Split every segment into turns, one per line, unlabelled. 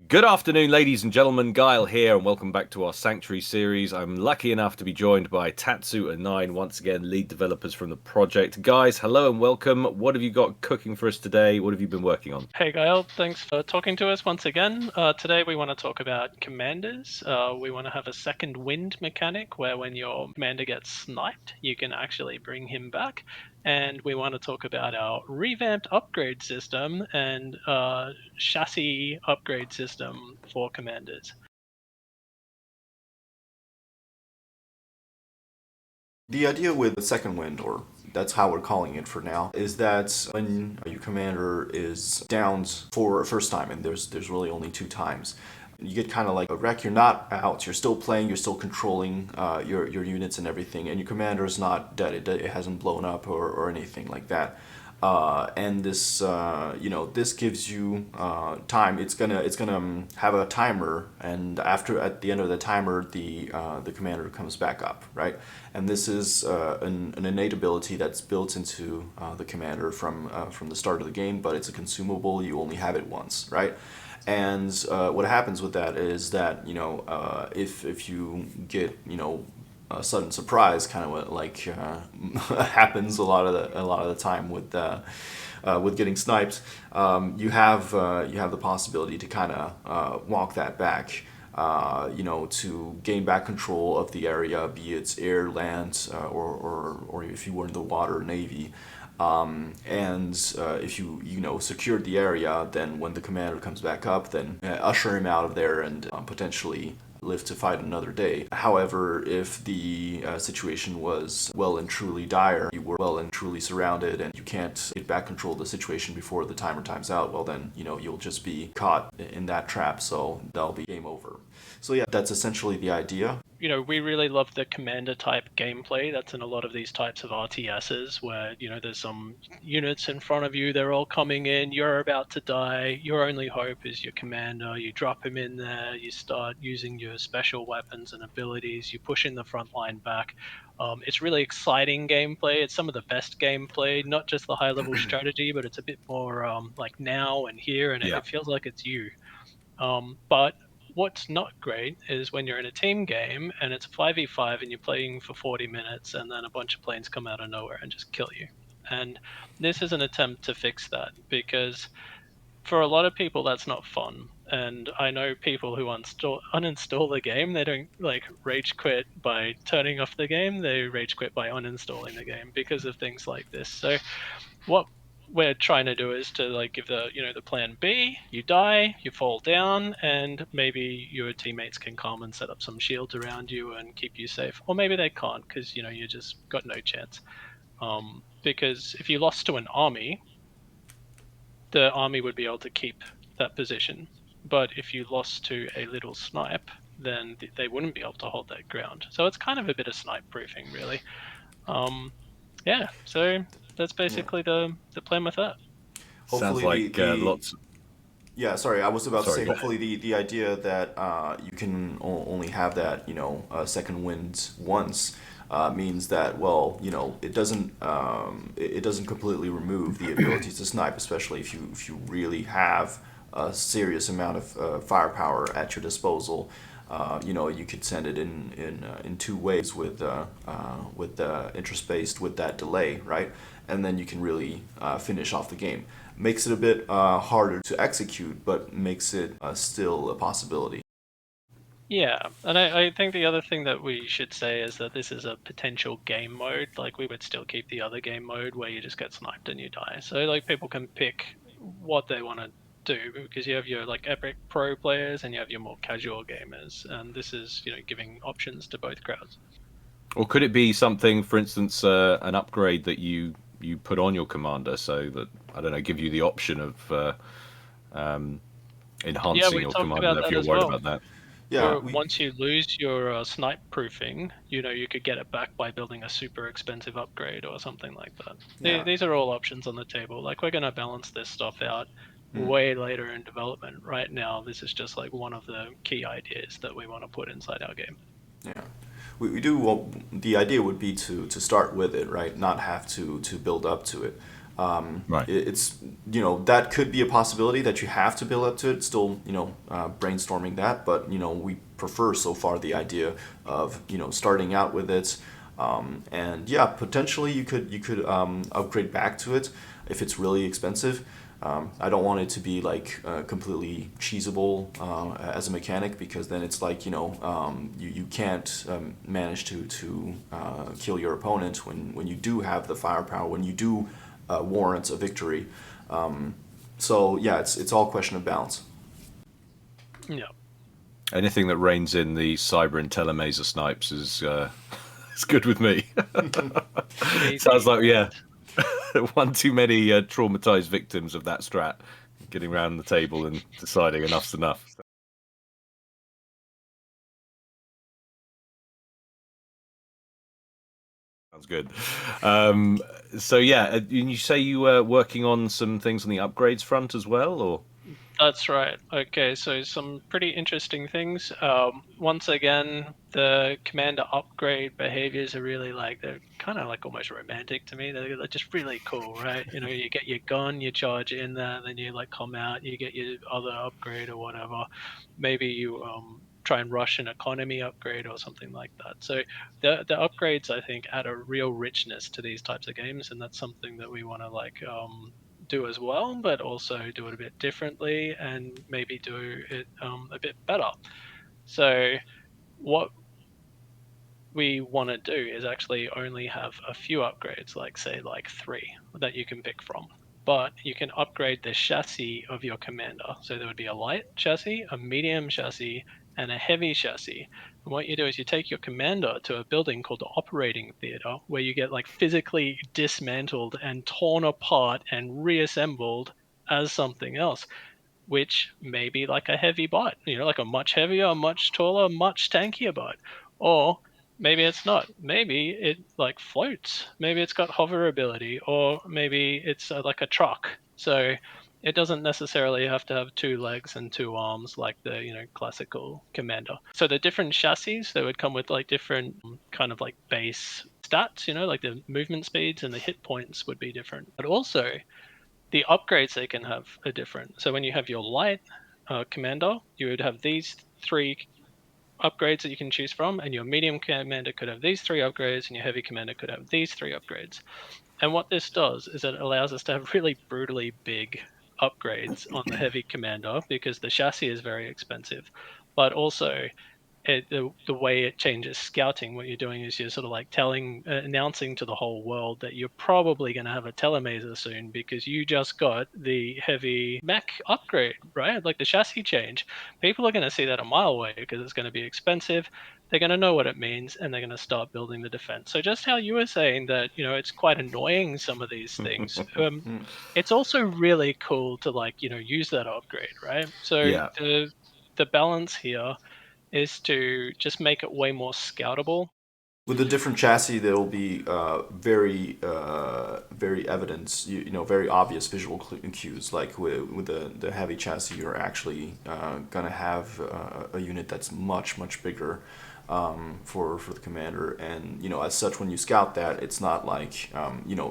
Good afternoon, ladies and gentlemen. Guile here, and welcome back to our Sanctuary series. I'm lucky enough to be joined by Tatsu and Nine, once again, lead developers from the project. Guys, hello and welcome. What have you got cooking for us today? What have you been working on?
Hey Gail, thanks for talking to us once again. Today we want to talk about commanders. We want to have a second wind mechanic where when your commander gets sniped, you can actually bring him back. And we want to talk about our revamped upgrade system and chassis upgrade system for commanders.
The idea with the second wind, or that's how we're calling it for now, is that when your commander is downed for a first time, and there's really only two times, you get kind of like a wreck. You're not out. You're still playing. You're still controlling your units and everything, and your commander is not dead. It hasn't blown up or anything like that. And this this gives you time. It's gonna have a timer, and at the end of the timer, the commander comes back up, right? And this is an innate ability that's built into the commander from the start of the game, but it's a consumable. You only have it once, right? And what happens with that is that if you get a sudden surprise, kind of what happens a lot of the time with getting sniped, you have the possibility to kind of walk that back. To gain back control of the area, be it air, land, or if you were in the water, navy. And if you secured the area, then when the commander comes back up, then usher him out of there and potentially live to fight another day. However, if the situation was well and truly dire, you were well and truly surrounded, and you can't get back control of the situation before the timer times out, well then you'll just be caught in that trap. So that'll be game over. So yeah, that's essentially the idea.
We really love the commander type gameplay that's in a lot of these types of RTSs where, there's some units in front of you, they're all coming in, you're about to die, your only hope is your commander, you drop him in there, you start using your special weapons and abilities, you push in the front line back. It's really exciting gameplay. It's some of the best gameplay, not just the high level strategy, but it's a bit more like now and here, and
Yeah.
it feels like it's you. But what's not great is when you're in a team game and it's a 5v5 and you're playing for 40 minutes and then a bunch of planes come out of nowhere and just kill you. And this is an attempt to fix that because for a lot of people that's not fun. And I know people who uninstall the game. They don't like rage quit by turning off the game. They rage quit by uninstalling the game because of things like this. So what we're trying to do is to like give the plan B. You die, you fall down, and maybe your teammates can come and set up some shields around you and keep you safe, or maybe they can't because you just got no chance. Because if you lost to an army, the army would be able to keep that position, but if you lost to a little snipe, then they wouldn't be able to hold that ground. So it's kind of a bit of snipe proofing, really. Yeah, so that's
Yeah.
basically the plan with that.
Sounds
Hopefully
like
the
lots.
Yeah, sorry, I was about to
Sorry,
say,
go ahead.
hopefully the idea that you can only have that, second wind once means that, well, it doesn't completely remove the ability to snipe, especially if you really have a serious amount of firepower at your disposal. You could send it in two ways with interspaced with that delay, right? And then you can really finish off the game. Makes it a bit harder to execute, but makes it still a possibility.
Yeah, and I think the other thing that we should say is that this is a potential game mode. Like, we would still keep the other game mode where you just get sniped and you die. So, like, people can pick what they want to do because you have your, like, epic pro players and you have your more casual gamers. And this is, giving options to both crowds.
Or could it be something, for instance, an upgrade that you put on your commander, so that I don't know, give you the option of
Yeah,
enhancing
we
your
talked
commander
about
if
that
you're
as
worried
well.
about that?
Yeah,
Yeah.
we
Once you lose your snipe proofing, you could get it back by building a super expensive upgrade or something like that.
yeah.
These are all options on the table. Like, we're going to balance this stuff out way later in development. Right now, this is just like one of the key ideas that we want to put inside our game.
Yeah, we do. Well, the idea would be to start with it, right? Not have to build up to it.
Right.
It's, that could be a possibility that you have to build up to it. Still, brainstorming that, but we prefer so far the idea of starting out with it, and yeah, potentially you could upgrade back to it if it's really expensive. I don't want it to be like completely cheesable as a mechanic, because then it's like you can't manage to kill your opponent when you do have the firepower, when you do warrant a victory. So yeah, it's all a question of balance.
Yeah.
Anything that reins in the cyber and telemaser snipes is is good with me. Sounds like, yeah, one too many traumatized victims of that strat getting around the table and deciding enough's enough. Sounds good. So yeah, and you say you were working on some things on the upgrades front as well, or?
That's right. Okay, so some pretty interesting things. Once again, the commander upgrade behaviors are really like, they're kind of like almost romantic to me. They're just really cool, right? You get your gun, you charge in there, then you like come out, you get your other upgrade or whatever. Maybe you try and rush an economy upgrade or something like that. So the upgrades, I think, add a real richness to these types of games, and that's something that we want to like do as well, but also do it a bit differently and maybe do it a bit better. So what we want to do is actually only have a few upgrades, like say like 3 that you can pick from. But you can upgrade the chassis of your commander. So there would be a light chassis, a medium chassis, and a heavy chassis. And what you do is you take your commander to a building called the operating theater, where you get like physically dismantled and torn apart and reassembled as something else, which may be like a heavy bot, like a much heavier, much taller, much tankier bot. Or maybe it's not. Maybe it like floats. Maybe it's got hover ability, or maybe it's like a truck. So it doesn't necessarily have to have 2 legs and 2 arms like the classical commander. So the different chassis, they would come with like different kind of like base stats. Like the movement speeds and the hit points would be different. But also the upgrades they can have are different. So when you have your light commander, you would have these 3 upgrades that you can choose from, and your medium commander could have these 3 upgrades, and your heavy commander could have these 3 upgrades. And what this does is it allows us to have really brutally big upgrades on the heavy commander, because the chassis is very expensive, but also the way it changes scouting. What you're doing is you're sort of like announcing to the whole world that you're probably going to have a telemaser soon, because you just got the heavy mech upgrade, right? Like the chassis change. People are going to see that a mile away because it's going to be expensive. They're going to know what it means, and they're going to start building the defense. So just how you were saying that, it's quite annoying, some of these things. It's also really cool to like, use that upgrade, right? So
Yeah.
the balance here is to just make it way more scoutable.
With the different chassis, there will be very evident, very obvious visual cues. Like with the heavy chassis, you're actually gonna have a unit that's much bigger for the commander, and as such, when you scout that, it's not like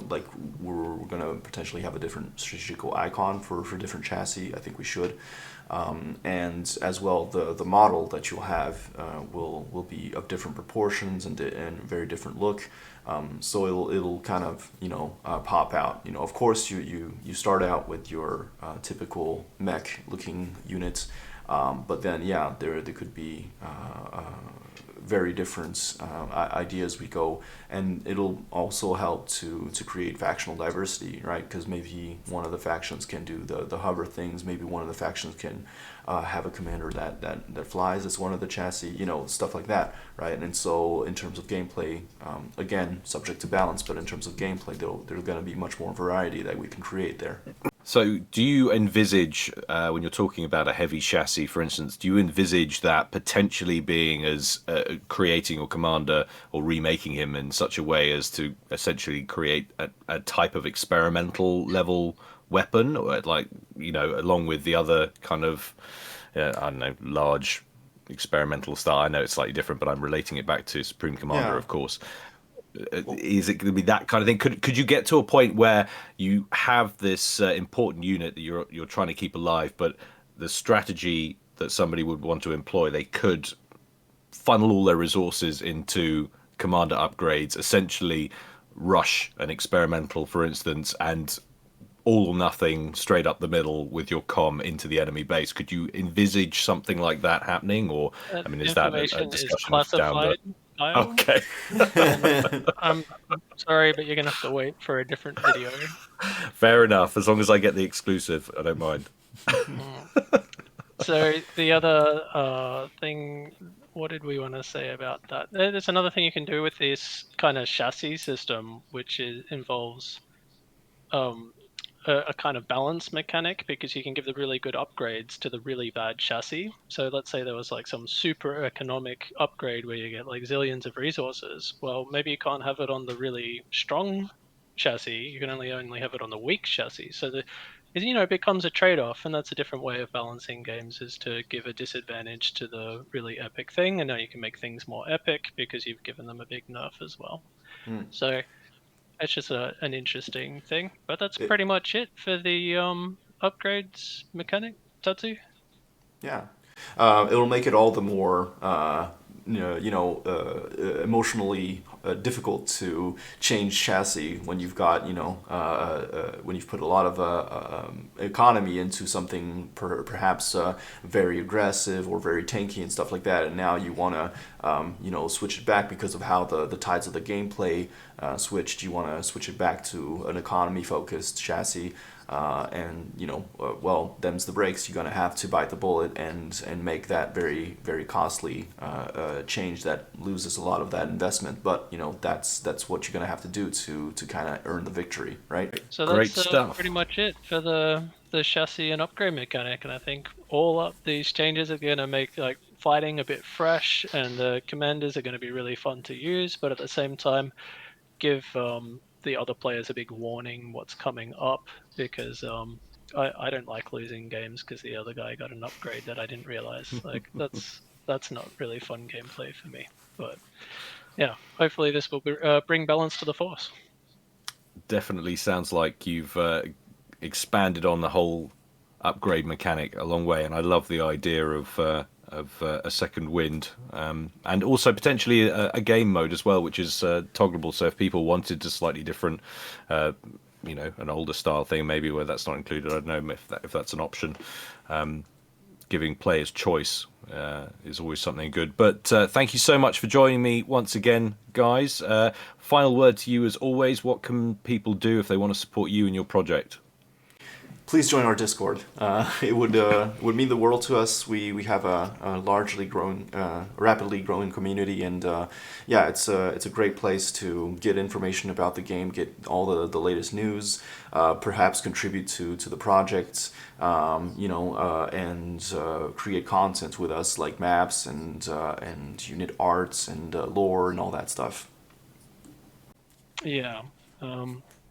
like we're gonna potentially have a different strategical icon for different chassis. I think we should. And as well, the model that you'll have will be of different proportions and very different look. So it'll kind of pop out. Of course, you start out with your typical mech looking units, but then yeah, there could be very different ideas we go, and it'll also help to create factional diversity, right? Because maybe one of the factions can do the hover things, maybe one of the factions can have a commander that flies as one of the chassis, stuff like that, right? And so in terms of gameplay, again, subject to balance, but in terms of gameplay, there's going to be much more variety that we can create there.
So, do you envisage, when you're talking about a heavy chassis, for instance, do you envisage that potentially being as creating your commander or remaking him in such a way as to essentially create a type of experimental level weapon, or like, along with the other kind of, I don't know, large experimental style? I know it's slightly different, but I'm relating it back to Supreme Commander,
Yeah.
of course. Is it going to be that kind of thing? Could you get to a point where you have this important unit that you're trying to keep alive, but the strategy that somebody would want to employ, they could funnel all their resources into commander upgrades, essentially rush an experimental, for instance, and all or nothing straight up the middle with your comm into the enemy base? Could you envisage something like that happening, or
That
I mean, is that a
information is
discussion down the?
classified, Kyle.
Okay,
I'm sorry, but you're gonna have to wait for a different video.
fair enough. As long as I get the exclusive, I don't mind.
So the other thing, what did we want to say about that? There's another thing you can do with this kind of chassis system, which involves a kind of balance mechanic, because you can give the really good upgrades to the really bad chassis. So let's say there was like some super economic upgrade where you get like zillions of resources. Well, maybe you can't have it on the really strong chassis. You can only have it on the weak chassis. So it becomes a trade-off, and that's a different way of balancing games, is to give a disadvantage to the really epic thing, and now you can make things more epic because you've given them a big nerf as well. So it's just an interesting thing, but that's pretty much it for the upgrades mechanic. Tatsu?
Yeah, it'll make it all the more emotionally difficult to change chassis when you've got when you've put a lot of economy into something perhaps very aggressive or very tanky and stuff like that, and now you want to switch it back because of how the tides of the gameplay switched. You want to switch it back to an economy focused chassis. Well, them's the breaks. You're gonna have to bite the bullet and make that very, very costly change that loses a lot of that investment. But that's what you're gonna have to do to kind of earn the victory, right?
So
Great
that's
stuff.
pretty much it for the chassis and upgrade mechanic. And I think all up these changes are gonna make like fighting a bit fresh, and the commanders are gonna be really fun to use. But at the same time, give the other players a big warning what's coming up, because I don't like losing games because the other guy got an upgrade that I didn't realize. Like that's not really fun gameplay for me. But yeah, hopefully this will bring balance to the force.
Definitely sounds like you've expanded on the whole upgrade mechanic a long way, and I love the idea of a second wind, and also potentially a game mode as well, which is toggleable. So if people wanted a slightly different, an older style thing, maybe where that's not included, I don't know if that's an option. Giving players choice is always something good. But thank you so much for joining me once again, guys. Final word to you as always. What can people do if they want to support you and your project?
Please join our Discord. It would mean the world to us. We have a rapidly growing community, and it's a great place to get information about the game, get all the latest news, perhaps contribute to the project, and create content with us like maps and unit arts and lore and all that stuff.
Yeah.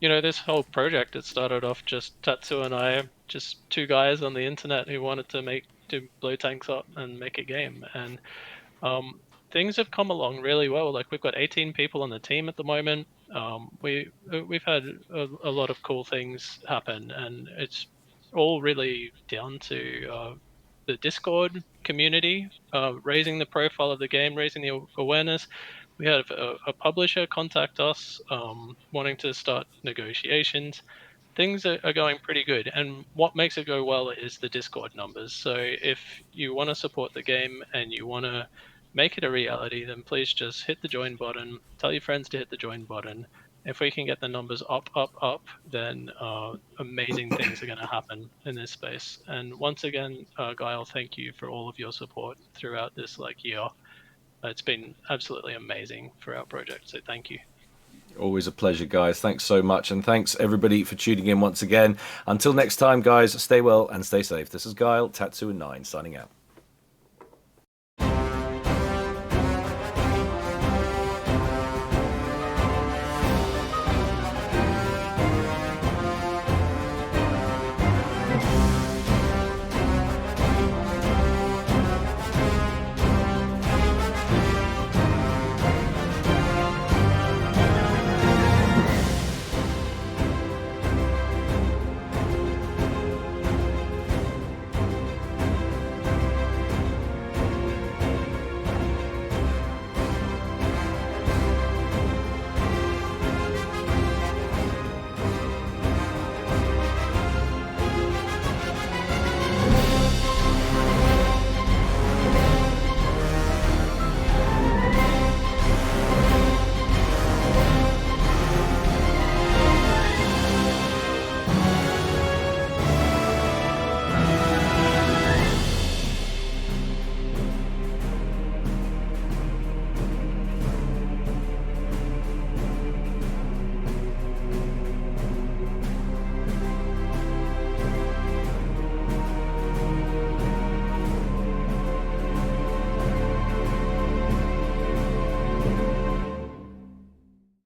This whole project, it started off just Tatsu and I, just two guys on the internet who wanted to blow tanks up and make a game. And things have come along really well. Like, we've got 18 people on the team at the moment. We've had a lot of cool things happen, and it's all really down to the Discord community, raising the profile of the game, raising the awareness. We had a publisher contact us, wanting to start negotiations. Things are going pretty good, and what makes it go well is the Discord numbers. So if you want to support the game and you want to make it a reality, then please just hit the join button, tell your friends to hit the join button. If we can get the numbers up, then amazing things are going to happen in this space. And once again, Guile, thank you for all of your support throughout this year. It's been absolutely amazing for our project, so thank you.
Always a pleasure, guys. Thanks so much, and thanks everybody for tuning in once again. Until next time, guys, stay well and stay safe. This is Guile, Tatsu, and Nine signing out.